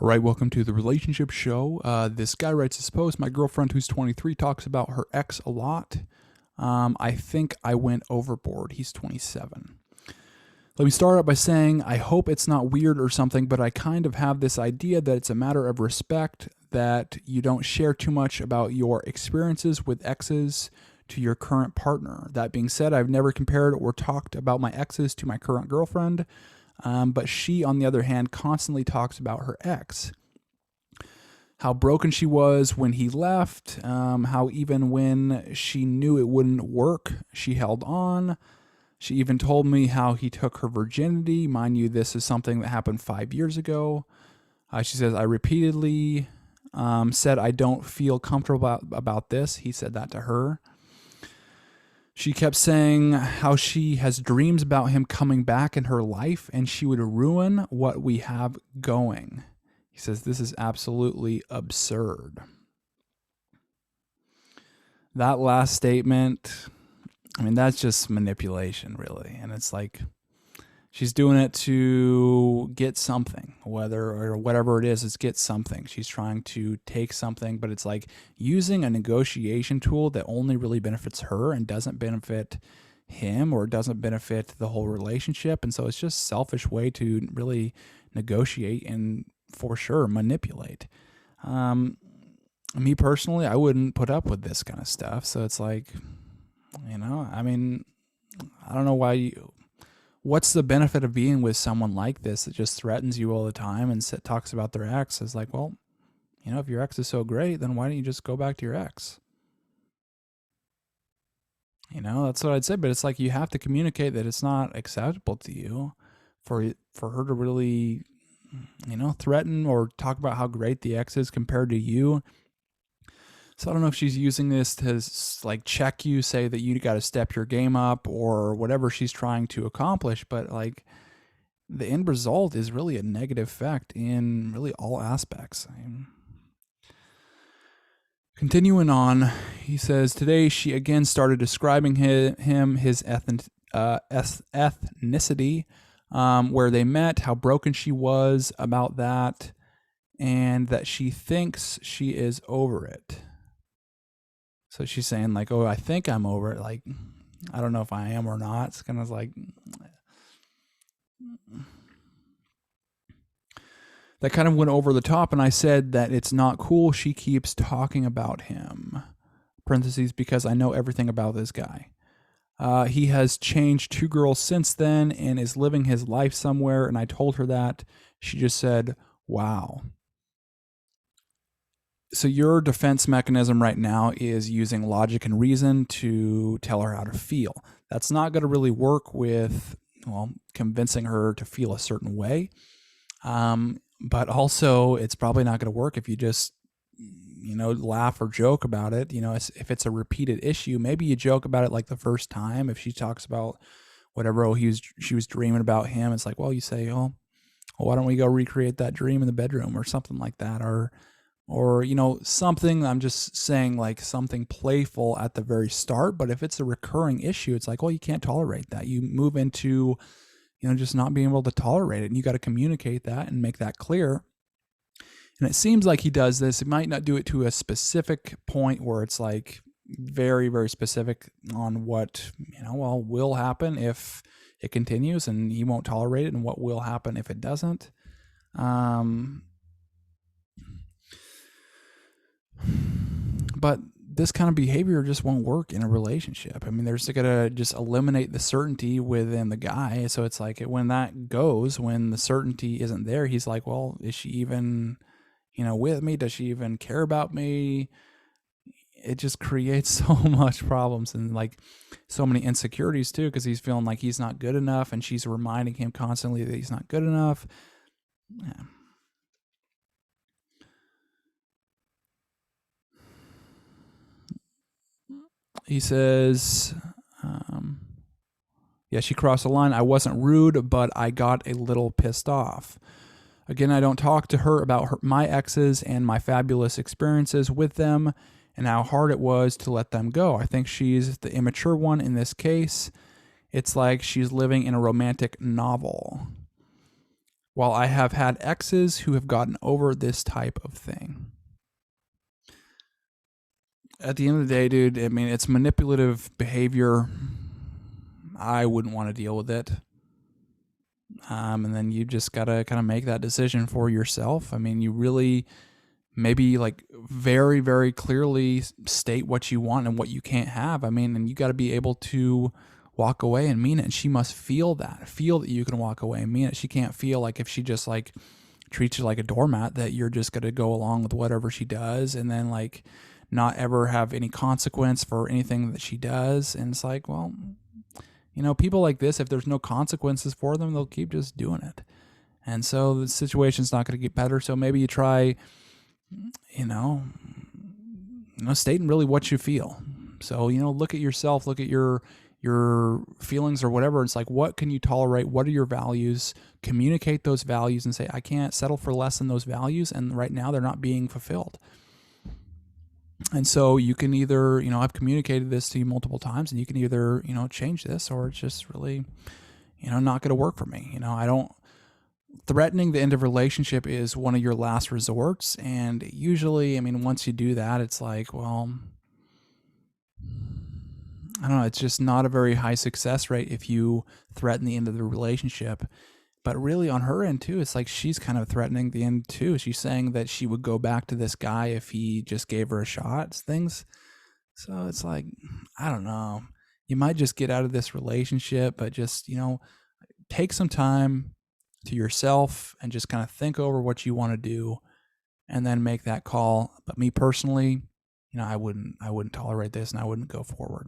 All right, welcome to the relationship show. This guy writes this post. My girlfriend, who's 23, talks about her ex a lot. I think I went overboard. He's 27. Let me start out by saying I hope it's not weird or something, but I kind of have this idea that it's a matter of respect, that you don't share too much about your experiences with exes to your current partner. That being said, I've never compared or talked about my exes to my current girlfriend. But she, on the other hand, constantly talks about her ex. How broken she was when he left, how even when she knew it wouldn't work, she held on. She even told me how he took her virginity. Mind you, this is something that happened 5 years ago. She says, I repeatedly said I don't feel comfortable about this. He said that to her. She kept saying how she has dreams about him coming back in her life and she would ruin what we have going. He says this is absolutely absurd. That last statement, I mean, that's just manipulation, really. And it's like she's doing it to get something, whatever it is, get something. She's trying to take something, but it's like using a negotiation tool that only really benefits her and doesn't benefit him or doesn't benefit the whole relationship. And so it's just a selfish way to really negotiate and for sure manipulate. Me personally, I wouldn't put up with this kind of stuff. So it's like, I mean, I don't know why what's the benefit of being with someone like this that just threatens you all the time and talks about their ex? Is like, well, if your ex is so great, then why don't you just go back to your ex? That's what I'd say. But it's like you have to communicate that it's not acceptable to you for her to really, threaten or talk about how great the ex is compared to you. So I don't know if she's using this to like check you, say that you got to step your game up or whatever she's trying to accomplish. But like the end result is really a negative effect in really all aspects. Continuing on, he says, today she again started describing his ethnicity, where they met, how broken she was about that, and that she thinks she is over it. So she's saying like, oh, I think I'm over it. Like, I don't know if I am or not. It's kind of like that kind of went over the top. And I said that it's not cool. She keeps talking about him. Parentheses, because I know everything about this guy. He has changed 2 girls since then and is living his life somewhere. And I told her that. She just said, wow. So your defense mechanism right now is using logic and reason to tell her how to feel. That's not going to really work with, convincing her to feel a certain way. But also it's probably not going to work if you just, laugh or joke about it. If it's a repeated issue, maybe you joke about it like the first time. If she talks about whatever, she was dreaming about him. It's like, well, you say, oh, well, why don't we go recreate that dream in the bedroom or something like that? Or something. I'm just saying like something playful at the very start. But if it's a recurring issue, it's like, well, you can't tolerate that. You move into, just not being able to tolerate it. And you got to communicate that and make that clear. And it seems like he does this. It might not do it to a specific point where it's like very, very specific on what, will happen if it continues and he won't tolerate it and what will happen if it doesn't. But this kind of behavior just won't work in a relationship. I mean, there's gonna just eliminate the certainty within the guy. So it's like when the certainty isn't there, he's like, well, is she even, with me? Does she even care about me? It just creates so much problems and like so many insecurities too, because he's feeling like he's not good enough and she's reminding him constantly that he's not good enough. Yeah. He says, yeah, she crossed the line. I wasn't rude, but I got a little pissed off. Again, I don't talk to her about my exes and my fabulous experiences with them and how hard it was to let them go. I think she's the immature one in this case. It's like she's living in a romantic novel. While I have had exes who have gotten over this type of thing. At the end of the day, dude, I mean, it's manipulative behavior. I wouldn't want to deal with it. And then you just gotta kind of make that decision for yourself. I mean, you really maybe like very, very clearly state what you want and what you can't have. I mean, and you got to be able to walk away and mean it. And she must feel that you can walk away and mean it. She can't feel like if she just like treats you like a doormat that you're just going to go along with whatever she does and then like not ever have any consequence for anything that she does. And it's like, well, you know, people like this, if there's no consequences for them, they'll keep just doing it. And so the situation's not going to get better. So maybe you try, stating really what you feel. So, look at yourself, look at your feelings or whatever. It's like, what can you tolerate? What are your values? Communicate those values and say, I can't settle for less than those values. And right now they're not being fulfilled. And so you can either, I've communicated this to you multiple times and you can either, change this or it's just really, not going to work for me. Threatening the end of a relationship is one of your last resorts. And usually, once you do that, it's like, well, I don't know, it's just not a very high success rate if you threaten the end of the relationship. But really on her end too, it's like she's kind of threatening the end too. She's saying that she would go back to this guy if he just gave her a shot, things. So it's like, I don't know. You might just get out of this relationship, but just, take some time to yourself and just kind of think over what you want to do and then make that call. But me personally, I wouldn't tolerate this and I wouldn't go forward.